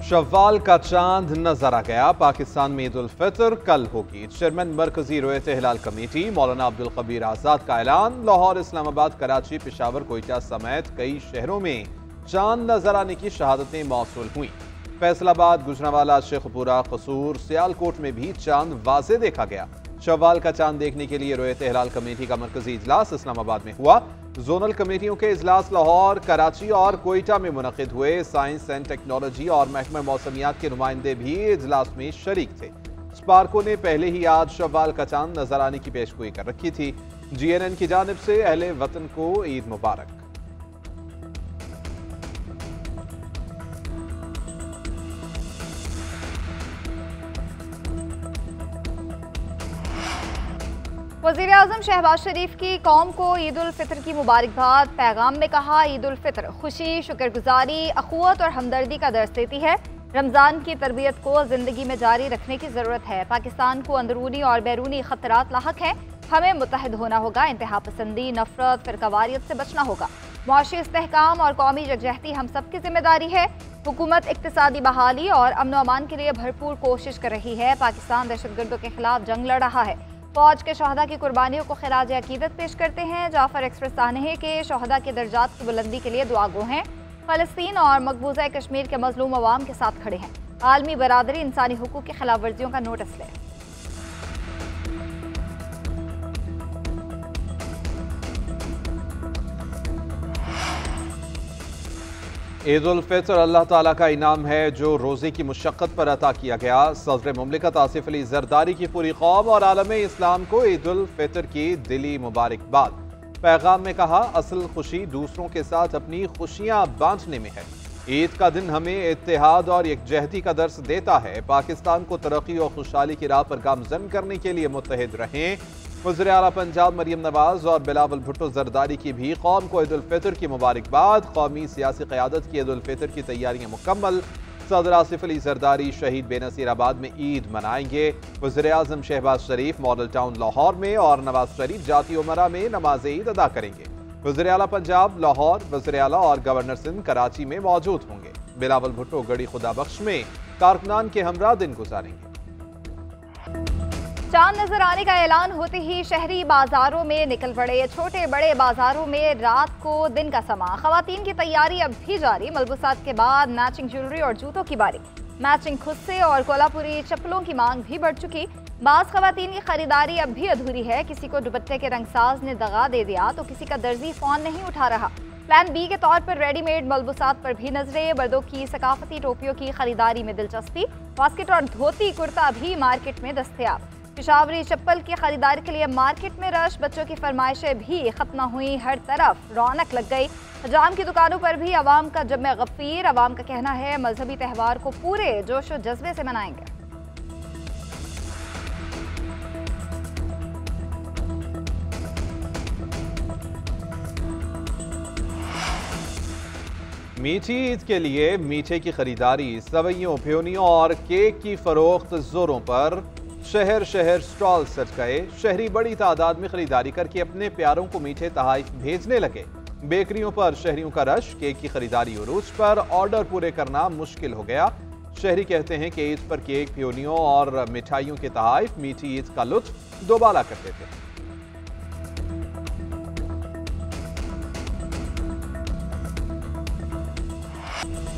शव्वाल का चांद नजर आ गया। पाकिस्तान में ईद उल फितर कल होगी। चेयरमैन मरकजी रोयत हिलाल कमेटी मौलाना अब्दुल कबीर आजाद का ऐलान। लाहौर, इस्लामाबाद, कराची, पेशावर, कोयटा समेत कई शहरों में चांद नजर आने की शहादतें मौसूल हुई। फैसलाबाद, गुजरांवाला, शेखपुरा, कसूर, सियालकोट में भी चांद वाज़े देखा गया। शव्वाल का चांद देखने के लिए रोयत हिलाल कमेटी का मरकजी इजलास इस्लामाबाद में हुआ। जोनल कमेटियों के इजलास लाहौर, कराची और कोयटा में मुनक़िद हुए। साइंस एंड टेक्नोलॉजी और महकमा मौसमियात के नुमाइंदे भी इजलास में शरीक थे। स्पार्को ने पहले ही आज शव्वाल का चांद नजर आने की पेशगोई कर रखी थी। GNN की जानिब से अहले वतन को ईद मुबारक। वज़ीर-ए-आज़म शहबाज शरीफ की कौम को ईद उल फितर की मुबारकबाद। पैगाम में कहा, ईद उल फितर खुशी, शुक्रगुजारी, अखुवत और हमदर्दी का दर्स देती है। रमज़ान की तरबियत को ज़िंदगी में जारी रखने की ज़रूरत है। पाकिस्तान को अंदरूनी और बैरूनी ख़तरात लाहक हैं। हमें मुत्तहिद होना होगा। इंतहा पसंदी, नफरत, फ़िरकावारियत से बचना होगा। मुआशी इस्तेहकाम और कौमी यकजहती हम सब की जिम्मेदारी है। हुकूमत इक़्तिसादी बहाली और अमन व अमान के लिए भरपूर कोशिश कर रही है। पाकिस्तान दहशतगर्दों के खिलाफ जंग लड़ रहा है। फौज के शहदा की कुर्बानियों को खिराज अकीदत पेश करते हैं। जाफर एक्सप्रेस सानहे के शहदा के दर्जात की बुलंदी के लिए दुआ गो हैं। फ़लस्तीन और मकबूजा कश्मीर के मजलूम अवाम के साथ खड़े हैं। आलमी बरादरी इंसानी हुकूक की खिलाफ वर्जियों का नोटिस ले। ईद उल फितर अल्लाह ताला का इनाम है जो रोज़े की मुशक्क़त पर अता किया गया। सदर मुमलिकत आसिफ अली जरदारी की पूरी कौम और आलम इस्लाम को ईद उल फितर की दिली मुबारकबाद। पैगाम में कहा, असल खुशी दूसरों के साथ अपनी खुशियाँ बांटने में है। ईद का दिन हमें इत्तेहाद और यकजहती का दर्स देता है। पाकिस्तान को तरक्की और खुशहाली की राह पर गामजन करने के लिए मुत्तहिद रहें। वज़ीर आला पंजाब मरियम नवाज और बिलावल भुट्टो जरदारी की भी कौम को ईद उल फितर की मुबारकबाद। कौमी सियासी क़यादत की ईद उल फितर की तैयारियां मुकम्मल। सदर आसिफ अली जरदारी शहीद बेनसीराबाद में ईद मनाएंगे। वज़ीर आज़म शहबाज शरीफ मॉडल टाउन लाहौर में और नवाज शरीफ जाती उमरा में नमाज ईद अदा करेंगे। वज़ीर आला पंजाब लाहौर, वज़ीर आला और गवर्नर सिंध कराची में मौजूद होंगे। बिलावल भुट्टो गढ़ी खुदा बख्श में कारकुनान के हमरा दिन गुजारेंगे। चांद नजर आने का ऐलान होते ही शहरी बाजारों में निकल पड़े। छोटे बड़े बाजारों में रात को दिन का समा। खवातीन की तैयारी अब भी जारी। मलबूसात के बाद मैचिंग ज्वेलरी और जूतों की बारी। मैचिंग खुस्से और कोल्हापुरी चप्पलों की मांग भी बढ़ चुकी। बाज़ खवातीन की खरीदारी अब भी अधूरी है। किसी को दुपट्टे के रंगसाज ने दगा दे दिया तो किसी का दर्जी फोन नहीं उठा रहा। प्लान बी के तौर पर रेडीमेड मलबूसात पर भी नजरें। मर्दों की सकाफती टोपियों की खरीदारी में दिलचस्पी। बास्केट और धोती कुर्ता भी मार्केट में दस्तयाब। पेशावरी चप्पल की खरीदारी के लिए मार्केट में रश। बच्चों की फरमाइशें भी खत्म न हुई। हर तरफ रौनक लग गई। हजाम की दुकानों पर भी अवाम का जम्मे गफीर। अवाम का कहना है मजहबी त्यौहार को पूरे जोश और जज्बे से मनाएंगे। मीठी ईद के लिए मीठे की खरीदारी, सवैयों, फ्योनियों और केक की फरोख्त जोरों पर। शहर शहर स्टॉल सज गए। शहरी बड़ी तादाद में खरीदारी करके अपने प्यारों को मीठे तहाइफ भेजने लगे। बेकरियों पर शहरियों का रश। केक की खरीदारी उरूज पर। ऑर्डर पूरे करना मुश्किल हो गया। शहरी कहते हैं कि ईद पर केक, फ्योनियों और मिठाइयों के तहाइफ मीठी ईद का लुत्फ दोबाला करते थे।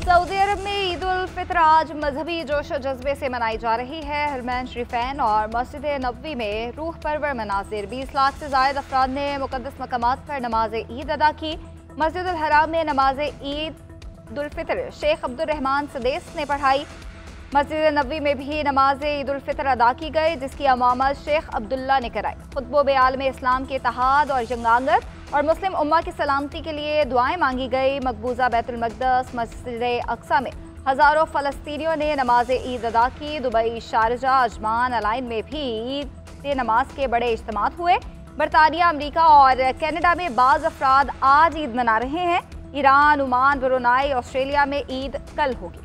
सऊदी अरब में ईद उल फितर आज मजहबी जोश और जज्बे से मनाई जा रही है। हरमैन शरीफैन और मस्जिद नबवी में रूह परवर मनाजिर। 20 लाख से ज़ायद अफराद ने मुक़द्दस मकामात पर नमाज ईद अदा की। मस्जिद उल हराम में नमाज ईद उल फितर शेख अब्दुल रहमान सदेस ने पढ़ाई। मस्जिद नबवी में भी नमाज ईद उल फितर अदा की गई, जिसकी अमामत शेख अब्दुल्ला ने कराई। खुतबों में आलम इस्लाम के इत्तेहाद और जंगांगत और मुस्लिम उम्मा की सलामती के लिए दुआएं मांगी गई। मकबूजा बैतुल मक़दस, मस्जिद अक्सा में हज़ारों फ़लस्तीनियों ने नमाज ईद अदा की। दुबई, शारजा, अजमान, अलाइन में भी ईद नमाज के बड़े इज्तिमात हुए। बरतानिया, अमरीका और कनाडा में बाज़ अफराद आज ईद मना रहे हैं। ईरान, ओमान, ब्रुनाई, ऑस्ट्रेलिया में ईद कल होगी।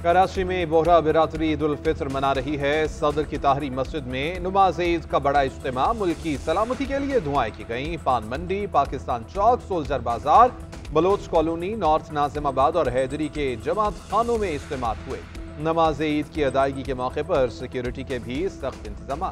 कराची में बोहरा बिरादरी ईद उल फित्र मना रही है। सदर की ताहरी मस्जिद में नमाज ईद का बड़ा इज्तिमा, मुल्क की सलामती के लिए दुआएं की गईं। पान मंडी, पाकिस्तान चौक, सोल्जर बाजार, बलोच कॉलोनी, नॉर्थ नाजिमाबाद और हैदरी के जमात खानों में इज्तिमा हुए। नमाज ईद की अदायगी के मौके पर सिक्योरिटी के भी सख्त इंतजाम।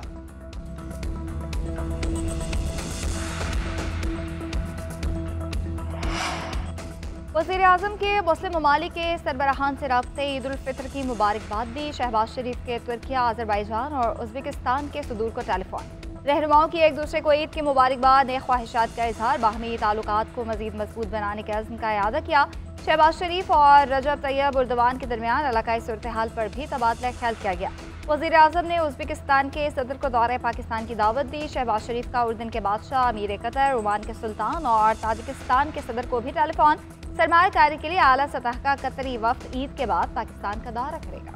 वज़ीर-ए-आज़म के मुस्लिम ममालिक के सरबराहान से राब्ते ईद उल फित्र की मुबारकबाद दी। शहबाज शरीफ के तुर्किया, आज़रबाईजान और उज़्बेकिस्तान के सदूर को टेलीफोन। रहनुमाओं की एक दूसरे को ईद की मुबारकबाद, नेक ख्वाहिशात का इजहार, बाहमी ताल्लुकात को मज़ीद मजबूत बनाने के अज़्म का इआदा किया। शहबाज शरीफ और रजब तैयब उर्दवान के दरमियान इलाकाई सूरत हाल पर भी तबादला ख्याल किया गया। वज़ीर-ए-आज़म ने उज़्बेकिस्तान के सदर को दौरे पाकिस्तान की दावत दी। शहबाज शरीफ का उर्दन के बादशाह, अमीर कतर, ओमान के सुल्तान और ताजिकिस्तान के सदर को भी टेलीफोन। सरमायाकारी के लिए आला सतह का कतरी वफ्द ईद के बाद पाकिस्तान का दौरा करेगा।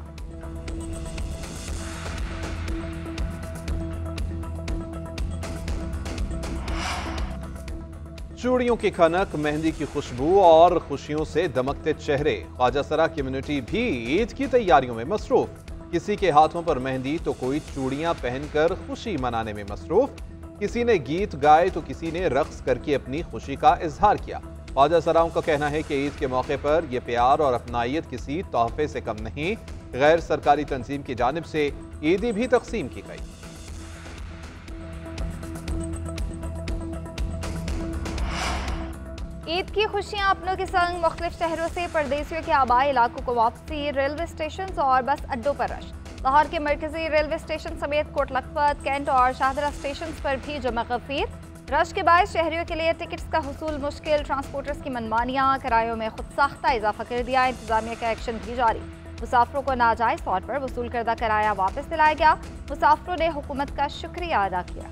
चूड़ियों की खनक, मेहंदी की खुशबू और खुशियों से दमकते चेहरे। ख्वाजा सरा कम्युनिटी भी ईद की तैयारियों में मसरूफ। किसी के हाथों पर मेहंदी तो कोई चूड़ियां पहनकर खुशी मनाने में मसरूफ। किसी ने गीत गाए तो किसी ने रक्स करके अपनी खुशी का इजहार किया। ख्वाजा सराओं का कहना है कि ईद के मौके पर यह प्यार और अपनायत किसी तोहफे से कम नहीं। गैर सरकारी तंजीम की जानिब से ईदी भी तकसीम की गई। ईद की खुशियां अपनों के संग मुख्तलिफ शहरों से परदेसियों के आबाई इलाकों को वापसी। रेलवे स्टेशन और बस अड्डों पर रश। लाहौर के मरकजी रेलवे स्टेशन समेत कोट लखपत, कैंट और शाहदरा स्टेशन पर भी जमा गफीर। रश के बायस शहरियों के लिए टिकट्स का हुसूल मुश्किल। ट्रांसपोर्टर्स की मनमानियां, किरायों में खुद साख्ता इजाफा कर दिया। इंतजामिया का एक्शन भी जारी। मुसाफिरों को नाजायज तौर पर वसूल करदा किराया वापस दिलाया गया। मुसाफिरों ने हुकूमत का शुक्रिया अदा किया।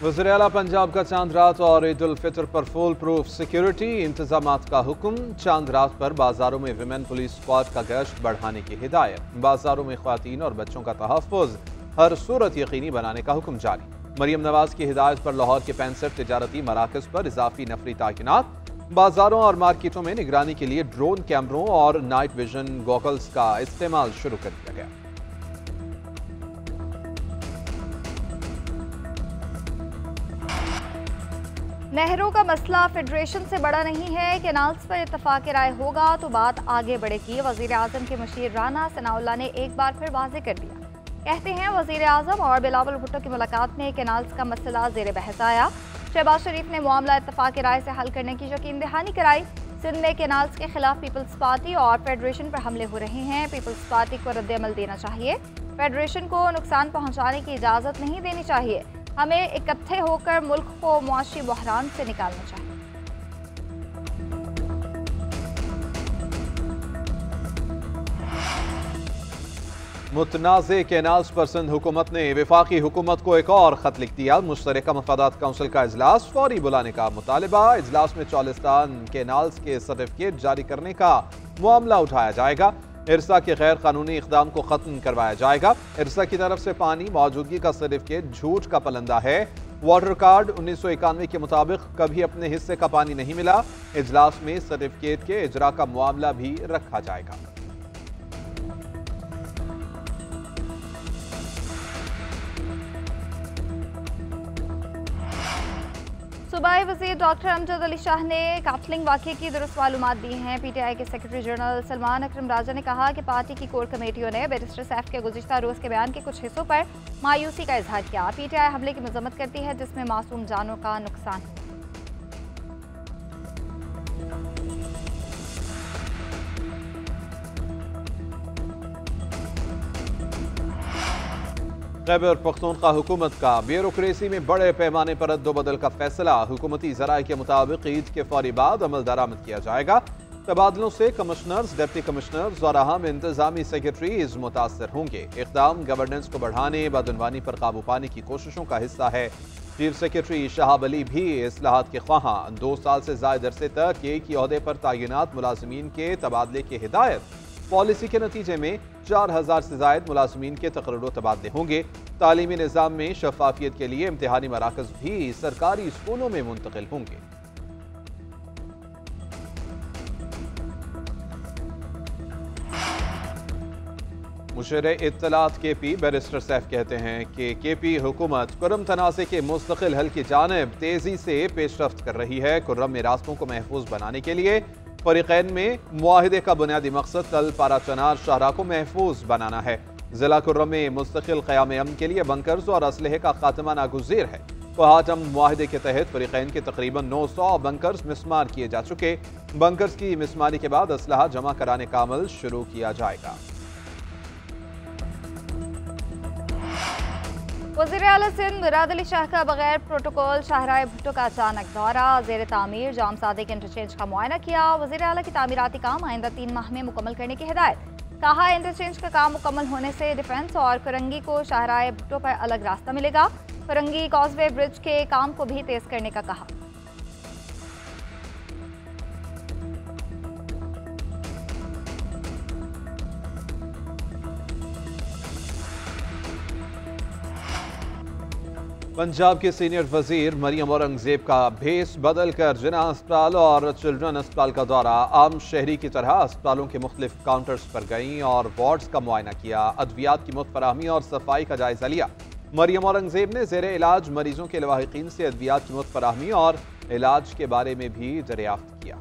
वज़ीर-ए-आला पंजाब का चांद रात और ईद उल फित्र पर फुल प्रूफ सिक्योरिटी इंतजामात का हुक्म। चांद रात पर बाजारों में विमेन पुलिस स्क्वाड का गश्त बढ़ाने की हिदायत। बाजारों में ख्वातीन और बच्चों का तहफ़्फ़ुज़ हर सूरत यकीनी बनाने का हुक्म जारी। मरियम नवाज की हिदायत पर लाहौर के 65 तिजारती मराकज़ पर इजाफी नफरी तैनात। बाजारों और मार्केटों में निगरानी के लिए ड्रोन कैमरों और नाइट विजन गॉगल्स का इस्तेमाल शुरू कर दिया गया। नहरों का मसला फेडरेशन से बड़ा नहीं है। कैनाल्स पर इत्तफाक राय होगा तो बात आगे बढ़ेगी। वज़ीर-ए-आज़म के मुशीर राना सनाउल्लाह ने एक बार फिर वाज़ेह कर दिया। कहते हैं वज़ीर-ए-आज़म और बिलावल भुट्टो की मुलाकात में कैनाल्स का मसला ज़ेर बहस आया। शहबाज शरीफ ने मामला इत्तफाक राय से हल करने की यकीन दहानी कराई। सिंध में कैनाल्स के खिलाफ पीपल्स पार्टी और फेडरेशन पर हमले हो रहे हैं। पीपल्स पार्टी को रद्द-ए-अमल देना चाहिए। फेडरेशन को नुकसान पहुँचाने की इजाज़त नहीं देनी चाहिए। हमें इकट्ठे होकर मुल्क को मुआशी बहरान से निकालना चाहिए। मुतनाज़े कैनाल्स पर सिंध हुकूमत ने वफाकी हुकूमत को एक और खत लिख दिया। मुश्तरका मफादात काउंसिल का इजलास फौरी बुलाने का मुतालबा। इजलास में चौलिस्तान कैनाल्स के सर्टिफिकेट जारी करने का मामला उठाया जाएगा। इरसा के गैर कानूनी इक़दाम को खत्म करवाया जाएगा। इरसा की तरफ से पानी मौजूदगी का सर्टिफिकेट झूठ का पलंदा है। वाटर कार्ड 1991 के मुताबिक कभी अपने हिस्से का पानी नहीं मिला। इजलास में सर्टिफिकेट के इजरा का मामला भी रखा जाएगा। सूबाई वज़ीर डॉक्टर अमजद अली शाह ने काटलिंग वाक़े की दुरुस्त मालूमात दी हैं। PTI के सेक्रेटरी जनरल सलमान अकरम राजा ने कहा कि पार्टी की कोर कमेटियों ने बैरिस्टर सैफ के गुज़िश्ता रोज़ के बयान के कुछ हिस्सों पर मायूसी का इजहार किया। PTI हमले की मजम्मत करती है जिसमें मासूम जानों का नुकसान हुआ। खैबर पख्तूनख्वा हुकूमत का ब्यूरोक्रेसी में बड़े पैमाने पर रद्दोबदल का फैसला। हुकूमती ज़राए के मुताबिक ईद के फौरी बाद अमल दरामद किया जाएगा। तबादलों से कमिश्नर्स, डिप्टी कमिश्नर्स और अहम इंतजामी सेक्रेटरीज मुतासर होंगे। इक़दाम गवर्नेंस को बढ़ाने, बदनवानी पर काबू पाने की कोशिशों का हिस्सा है। चीफ सेक्रेटरी शहाब अली भी इस्लाहात के ख्वाहां। 2 साल से ज़ायद अरसे तक एक ही ओहदे पर तैनात मुलाजिमीन के तबादले की हिदायत। पॉलिसी के नतीजे में 4000 से जायद मुलाजमीन के तकर्रुर तबादले होंगे। तालीमी निज़ाम में शफाफियत के लिए इम्तिहानी मराकज़ भी सरकारी स्कूलों में मुंतकिल होंगे। मुशीर इत्तलात KP बैरिस्टर सैफ कहते हैं कि KP हुकूमत कुर्रम तनाज़े के मुस्तकिल हल की जानिब तेजी से पेशरफ्त कर रही है। कुर्रम में रास्तों को महफूज बनाने के लिए फरीक़ैन में मुआहिदे का बुनियादी मकसद तल पारा चनार शाहरा को महफूज बनाना है। जिला कुर्रम में मुस्तकिल क़याम अमन के लिए बंकर्स और असलहे का खात्मा नागुज़ीर है। क़हातम मुआहिदे के तहत फरीक़ैन के तकरीबन 900 बंकर्स मिसमार किए जा चुके। बंकर्स की मिसमारी के बाद असलहा जमा कराने का अमल शुरू किया जाएगा। वज़ीर आला सिंध मुराद अली शाह का बगैर प्रोटोकॉल शाहराह भुट्टो का अचानक दौरा, ज़ेर तामीर जाम सादिक इंटरचेंज का मुआयना किया। वज़ीर आला की तामीराती काम आइंदा 3 माह में मुकम्मल करने की हिदायत। कहा इंटरचेंज का काम मुकम्मल होने से डिफेंस और फिरंगी को शाहराह भुट्टो पर अलग रास्ता मिलेगा। फिरंगी कॉजवे ब्रिज के काम को भी तेज करने का कहा। पंजाब के सीनियर वजीर मरियम औरंगजेब का भेस बदल कर जिना अस्पताल और चिल्ड्रन अस्पताल का दौरा। आम शहरी की तरह अस्पतालों के मुख्तलिफ काउंटर्स पर गईं और वार्ड्स का मुआयना किया। अद्वियात की मुतफराहमी और सफाई का जायजा लिया। मरियम औरंगजेब ने ज़ेरे इलाज मरीजों के लवाहिकीन से अद्वियात की मुतफराहमी और इलाज के बारे में भी दरियाफ्त किया।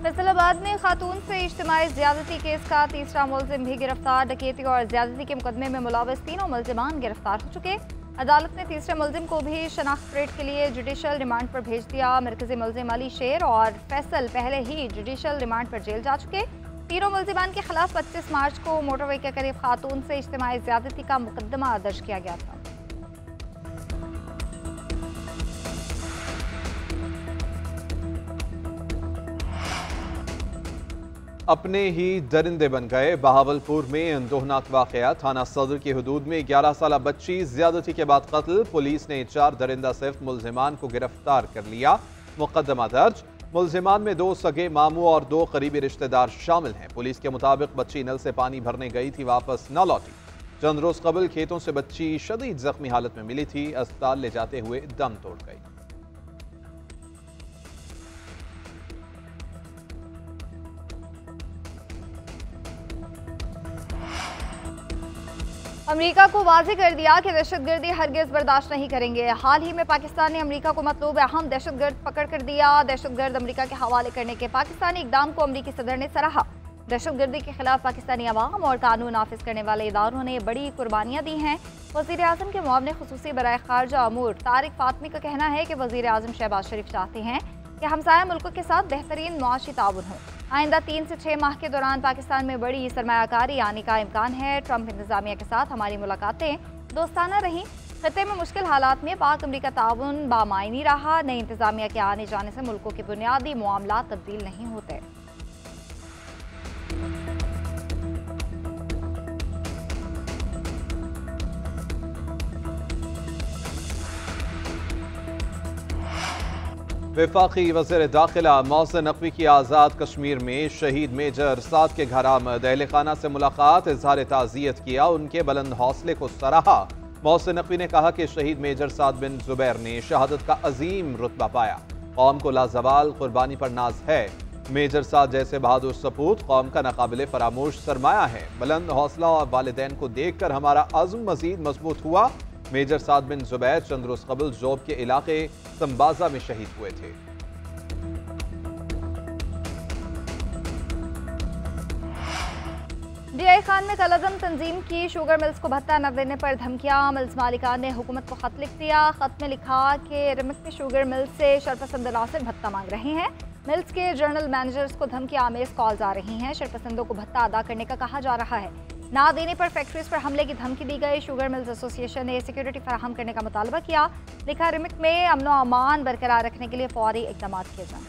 फैसलाबाद में खातून से इज्तिमाई ज़्यादती केस का तीसरा मुलजिम भी गिरफ्तार। डकैती और ज़्यादती के मुकदमे में मुलविस तीनों मुलजिमान गिरफ्तार हो चुके। अदालत ने तीसरे मुलजिम को भी शनाख्त परेड के लिए जुडिशल रिमांड पर भेज दिया। मरकजी मुलजिम अली शेर और फैसल पहले ही जुडिशल रिमांड पर जेल जा चुके। तीनों मुलजिमान के खिलाफ 25 मार्च को मोटरवे के करीब खातून से इज्तिमाई ज़्यादती का मुकदमा दर्ज किया गया था। अपने ही दरिंदे बन गए। बहावलपुर में अंदोहनाक वाकया। थाना सदर की हदूद में 11 साल बच्ची ज्यादती के बाद कत्ल। पुलिस ने 4 दरिंदा सिर्फ मुलजिमान को गिरफ्तार कर लिया। मुकदमा दर्ज। मुलजिमान में 2 सगे मामू और 2 करीबी रिश्तेदार शामिल हैं। पुलिस के मुताबिक बच्ची नल से पानी भरने गई थी, वापस न लौटी। चंद रोज कबल खेतों से बच्ची शदीद जख्मी हालत में मिली थी। अस्पताल ले जाते हुए दम तोड़ गई। अमेरिका को वाज़ेह कर दिया कि दहशतगर्दी हरगिज़ बर्दाश्त नहीं करेंगे। हाल ही में पाकिस्तान ने अमेरिका को मतलूब अहम दहशतगर्द पकड़ कर दिया। दहशतगर्द अमेरिका के हवाले करने के पाकिस्तानी इकदाम को अमेरिकी सदर ने सराहा। दहशतगर्दी के खिलाफ पाकिस्तानी अवाम और कानून नाफिज करने वाले इदारों ने बड़ी कुर्बानियाँ दी हैं। वज़ीर आज़म के मुआवने खुसूसी बराए खारजा अमूर तारिक फातमी का कहना है कि वज़ीर आज़म शहबाज शरीफ चाहते हैं कि हमसाया मुल्कों के साथ बेहतरीन मुआशी ताउन हो। आइंदा 3 से 6 माह के दौरान पाकिस्तान में बड़ी सरमायाकारी आने का इम्कान है। ट्रंप इंतजामिया के साथ हमारी मुलाकातें दोस्ताना रहीं। खत्ते में मुश्किल हालात में पाक अमरीका ताउन बामायनी रहा। नई इंतजामिया के आने जाने से मुल्कों के बुनियादी मामला तब्दील नहीं होते। वफाकी वज़ीर दाखिला मोहसिन नकवी की आज़ाद कश्मीर में शहीद मेजर साद के घर आमद। अहले खाना से मुलाकात, इज़हार ताज़ियत किया, उनके बुलंद हौसले को सराहा। मोहसिन नकवी ने कहा कि शहीद मेजर साद बिन जुबैर ने शहादत का अजीम रुतबा पाया। कौम को लाजवाल कुर्बानी पर नाज है। मेजर साद जैसे बहादुर सपूत कौम का नाकाबिले फरामोश सरमाया है। बुलंद हौसला और वालिदैन को देख कर हमारा अज़्म मज़ीद मजबूत हुआ। मेजर साद बिन जुबैर चंद रोज कबल जोब के इलाके संबाजा में शहीद हुए थे। DI खान में कलअदम तंजीम की शुगर मिल्स को भत्ता न देने पर धमकियां। मिल्स मालिकान ने हुकूमत को खत लिख दिया। खत में लिखा कि रिमिक में शुगर मिल्स से शरपसंद अनासर भत्ता मांग रहे हैं। मिल्स के जनरल मैनेजर्स को धमकी आमेज कॉल्स आ रही हैं। शरपसंदों को भत्ता अदा करने का कहा जा रहा है। ना देने पर फैक्ट्रीज पर हमले की धमकी दी गई। शुगर मिल्स एसोसिएशन ने सिक्योरिटी फराहम करने का मुतालबा किया। लिखा रिमिक में अमनो अमान बरकरार रखने के लिए फौरी इकदाम किए जाएं।